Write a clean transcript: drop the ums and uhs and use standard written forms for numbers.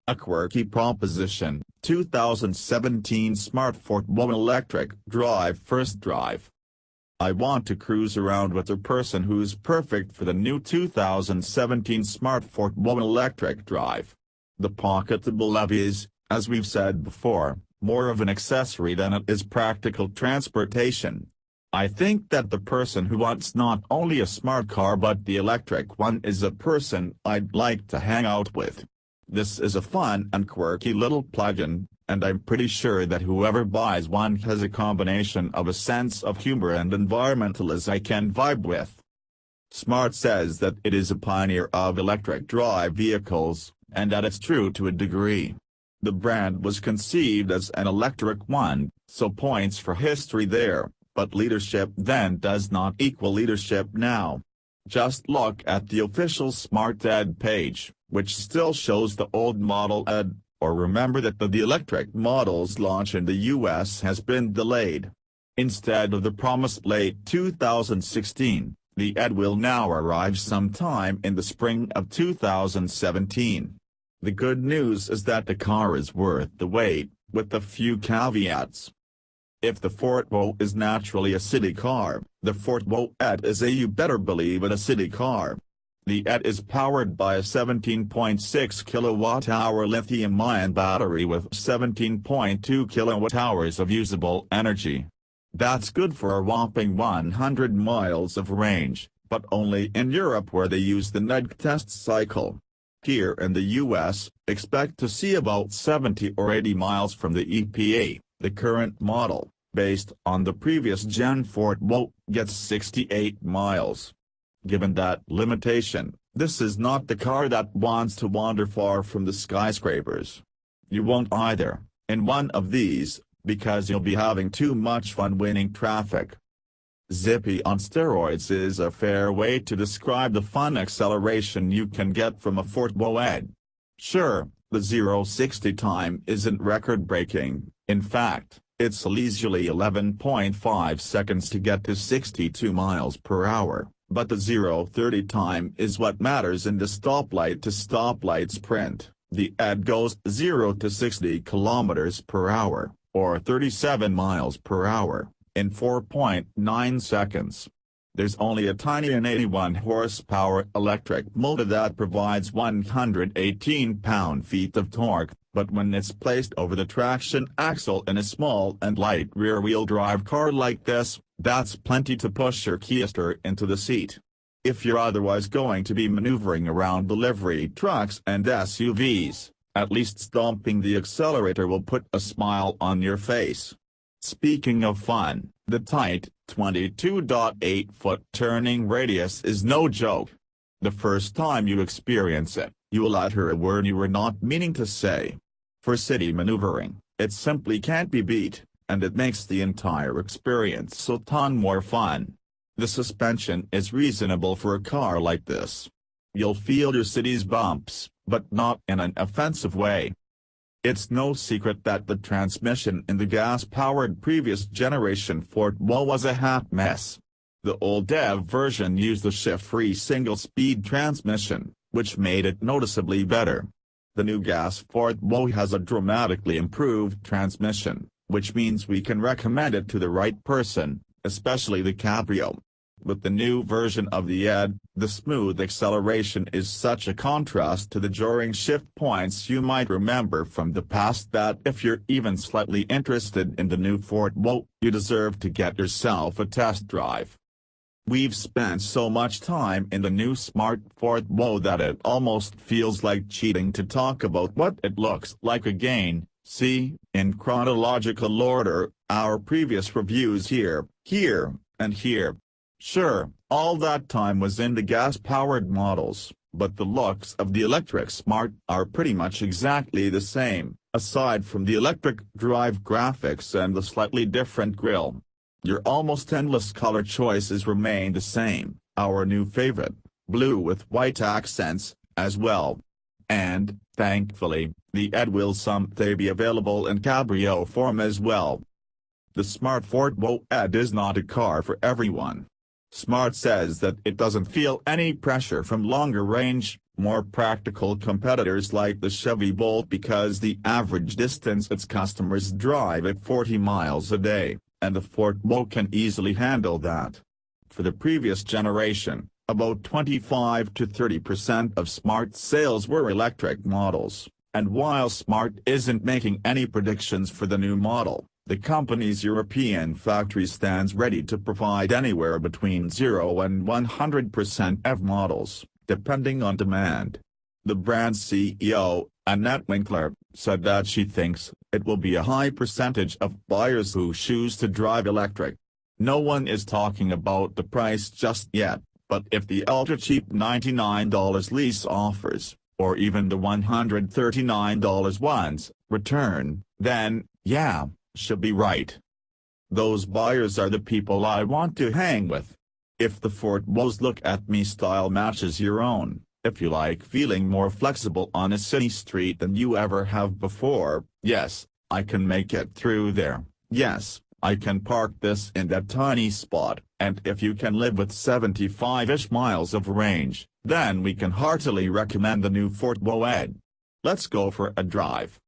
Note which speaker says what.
Speaker 1: A quirky proposition, 2017 Smart Fortwo electric drive first drive. I want to cruise around with a person who's perfect for the new 2017 Smart Fortwo electric drive. The pocketable EV is, as we've said before, more of an accessory than it is practical transportation. I think that the person who wants not only a smart car but the electric one is a person I'd like to hang out with. This is a fun and quirky little plug-in, and I'm pretty sure that whoever buys one has a combination of a sense of humor and environmentalism I can vibe with. Smart says that it is a pioneer of electric drive vehicles, and that it's true to a degree. The brand was conceived as an electric one, so points for history there, but leadership then does not equal leadership now. Just look at the official Smart Ed page, which still shows the old Model Ed, or remember that the electric model's launch in the US has been delayed. Instead of the promised late 2016, the Ed will now arrive sometime in the spring of 2017. The good news is that the car is worth the wait, with a few caveats. If the Fortwo is naturally a city car, the Fortwo Ed is a you better believe it a city car. The Ed is powered by a 17.6 kWh lithium-ion battery with 17.2 kWh of usable energy. That's good for a whopping 100 miles of range, but only in Europe where they use the NED test cycle. Here in the US, expect to see about 70 or 80 miles from the EPA. The current model, based on the previous gen Fortwo, gets 68 miles. Given that limitation, this is not the car that wants to wander far from the skyscrapers. You won't either, in one of these, because you'll be having too much fun winning traffic. Zippy on steroids is a fair way to describe the fun acceleration you can get from a Fortwo Ed. Sure, the 0-60 time isn't record-breaking, in fact, it's leisurely 11.5 seconds to get to 62 miles per hour. But the 0-30 time is what matters in the stoplight-to-stoplight sprint. The Ed goes 0 to 60 km per hour, or 37 miles per hour, in 4.9 seconds. There's only a tiny 81 horsepower electric motor that provides 118 pound-feet of torque, but when it's placed over the traction axle in a small and light rear-wheel drive car like this, that's plenty to push your keister into the seat. If you're otherwise going to be maneuvering around delivery trucks and SUVs, at least stomping the accelerator will put a smile on your face. Speaking of fun, the tight, 22.8-foot turning radius is no joke. The first time you experience it, you'll utter a word you were not meaning to say. For city maneuvering, it simply can't be beat, and it makes the entire experience so ton more fun. The suspension is reasonable for a car like this. You'll feel your city's bumps, but not in an offensive way. It's no secret that the transmission in the gas-powered previous generation Fortwo was a hot mess. The old EV version used a shift-free single-speed transmission, which made it noticeably better. The new gas Fortwo has a dramatically improved transmission, which means we can recommend it to the right person, especially the Cabrio. With the new version of the Ed, the smooth acceleration is such a contrast to the jarring shift points you might remember from the past that if you're even slightly interested in the new Fortwo, you deserve to get yourself a test drive. We've spent so much time in the new Smart Fortwo that it almost feels like cheating to talk about what it looks like again. See, in chronological order, our previous reviews here, and here. Sure, all that time was in the gas-powered models, but the looks of the electric Smart are pretty much exactly the same, aside from the electric drive graphics and the slightly different grille. Your almost endless color choices remain the same, our new favorite, blue with white accents, as well. And, thankfully, the Ed will someday be available in Cabrio form as well. The Smart Fortwo Ed is not a car for everyone. Smart says that it doesn't feel any pressure from longer range, More practical competitors like the Chevy Bolt because the average distance its customers drive at 40 miles a day, and the Fortwo can easily handle that. For the previous generation, about 25 to 30% of Smart sales were electric models, and while Smart isn't making any predictions for the new model, the company's European factory stands ready to provide anywhere between 0 and 100% EV models, depending on demand. The brand's CEO, Annette Winkler, said that she thinks it will be a high percentage of buyers who choose to drive electric. No one is talking about the price just yet, but if the ultra-cheap $99 lease offers, or even the $139 ones, return, then, yeah, she'll be right. Those buyers are the people I want to hang with. If the Fortwo's look-at-me style matches your own, if you like feeling more flexible on a city street than you ever have before, yes, I can make it through there, yes, I can park this in that tiny spot, and if you can live with 75-ish miles of range, then we can heartily recommend the new Fortwo Ed. Let's go for a drive.